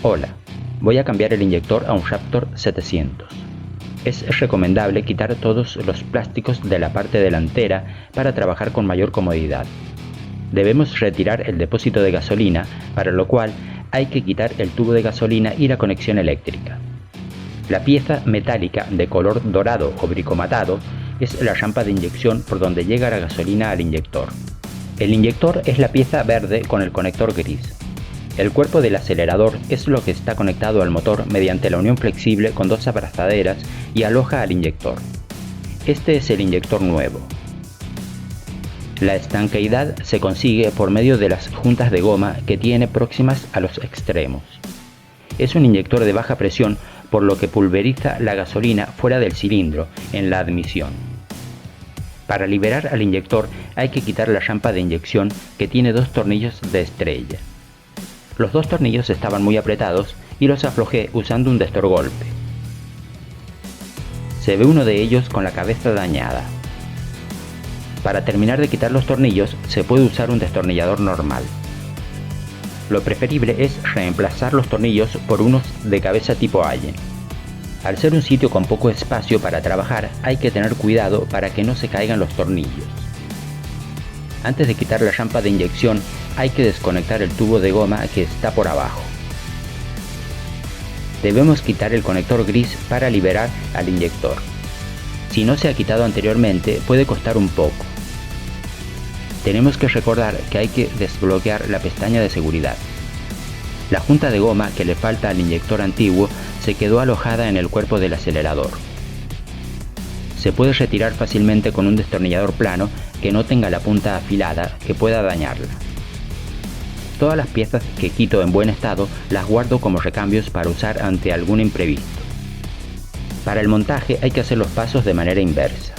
Hola, voy a cambiar el inyector a un Raptor 700. Es recomendable quitar todos los plásticos de la parte delantera para trabajar con mayor comodidad. Debemos retirar el depósito de gasolina, para lo cual hay que quitar el tubo de gasolina y la conexión eléctrica. La pieza metálica de color dorado o bricomatado es la rampa de inyección por donde llega la gasolina al inyector. El inyector es la pieza verde con el conector gris. El cuerpo del acelerador es lo que está conectado al motor mediante la unión flexible con dos abrazaderas y aloja al inyector. Este es el inyector nuevo. La estanqueidad se consigue por medio de las juntas de goma que tiene próximas a los extremos. Es un inyector de baja presión, por lo que pulveriza la gasolina fuera del cilindro en la admisión. Para liberar al inyector hay que quitar la rampa de inyección que tiene dos tornillos de estrella. Los dos tornillos estaban muy apretados y los aflojé usando un destorgolpe. Se ve uno de ellos con la cabeza dañada. Para terminar de quitar los tornillos se puede usar un destornillador normal. Lo preferible es reemplazar los tornillos por unos de cabeza tipo Allen. Al ser un sitio con poco espacio para trabajar, hay que tener cuidado para que no se caigan los tornillos. Antes de quitar la rampa de inyección, hay que desconectar el tubo de goma que está por abajo. Debemos quitar el conector gris para liberar al inyector. Si no se ha quitado anteriormente, puede costar un poco. Tenemos que recordar que hay que desbloquear la pestaña de seguridad. La junta de goma que le falta al inyector antiguo se quedó alojada en el cuerpo del acelerador. Se puede retirar fácilmente con un destornillador plano que no tenga la punta afilada que pueda dañarla. Todas las piezas que quito en buen estado las guardo como recambios para usar ante algún imprevisto. Para el montaje hay que hacer los pasos de manera inversa.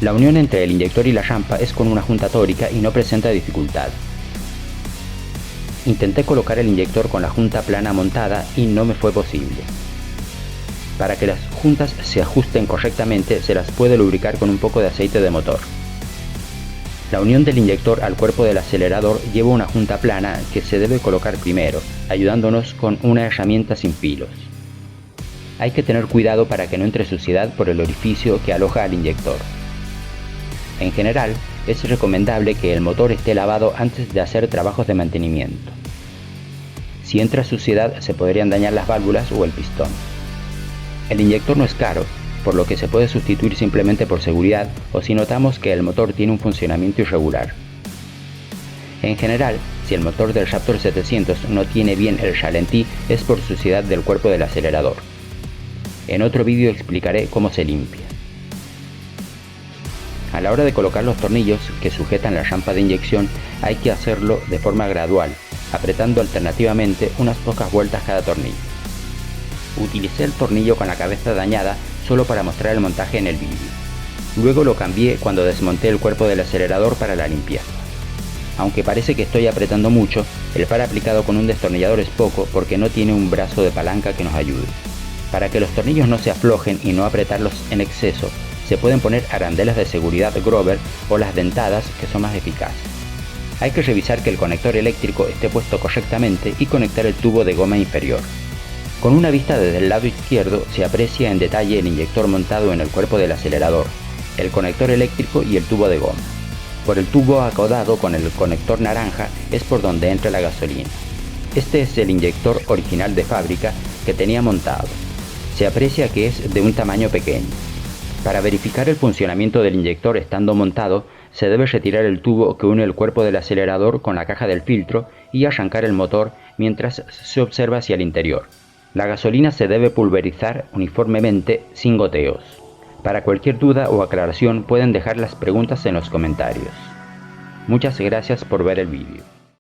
La unión entre el inyector y la rampa es con una junta tórica y no presenta dificultad. Intenté colocar el inyector con la junta plana montada y no me fue posible. Para que las juntas se ajusten correctamente se las puede lubricar con un poco de aceite de motor. La unión del inyector al cuerpo del acelerador lleva una junta plana que se debe colocar primero, ayudándonos con una herramienta sin filos. Hay que tener cuidado para que no entre suciedad por el orificio que aloja al inyector. En general, es recomendable que el motor esté lavado antes de hacer trabajos de mantenimiento. Si entra suciedad, se podrían dañar las válvulas o el pistón. El inyector no es caro, por lo que se puede sustituir simplemente por seguridad o si notamos que el motor tiene un funcionamiento irregular. En general, si el motor del Raptor 700 no tiene bien el ralentí, es por suciedad del cuerpo del acelerador. En otro vídeo explicaré cómo se limpia. A la hora de colocar los tornillos que sujetan la rampa de inyección, hay que hacerlo de forma gradual, apretando alternativamente unas pocas vueltas cada tornillo. Utilicé el tornillo con la cabeza dañada solo para mostrar el montaje en el vídeo. Luego lo cambié cuando desmonté el cuerpo del acelerador para la limpieza. Aunque parece que estoy apretando mucho, el par aplicado con un destornillador es poco porque no tiene un brazo de palanca que nos ayude. Para que los tornillos no se aflojen y no apretarlos en exceso, se pueden poner arandelas de seguridad Grover o las dentadas, que son más eficaces. Hay que revisar que el conector eléctrico esté puesto correctamente y conectar el tubo de goma inferior. Con una vista desde el lado izquierdo se aprecia en detalle el inyector montado en el cuerpo del acelerador, el conector eléctrico y el tubo de goma. Por el tubo acodado con el conector naranja es por donde entra la gasolina. Este es el inyector original de fábrica que tenía montado. Se aprecia que es de un tamaño pequeño. Para verificar el funcionamiento del inyector estando montado, se debe retirar el tubo que une el cuerpo del acelerador con la caja del filtro y arrancar el motor mientras se observa hacia el interior. La gasolina se debe pulverizar uniformemente sin goteos. Para cualquier duda o aclaración pueden dejar las preguntas en los comentarios. Muchas gracias por ver el vídeo.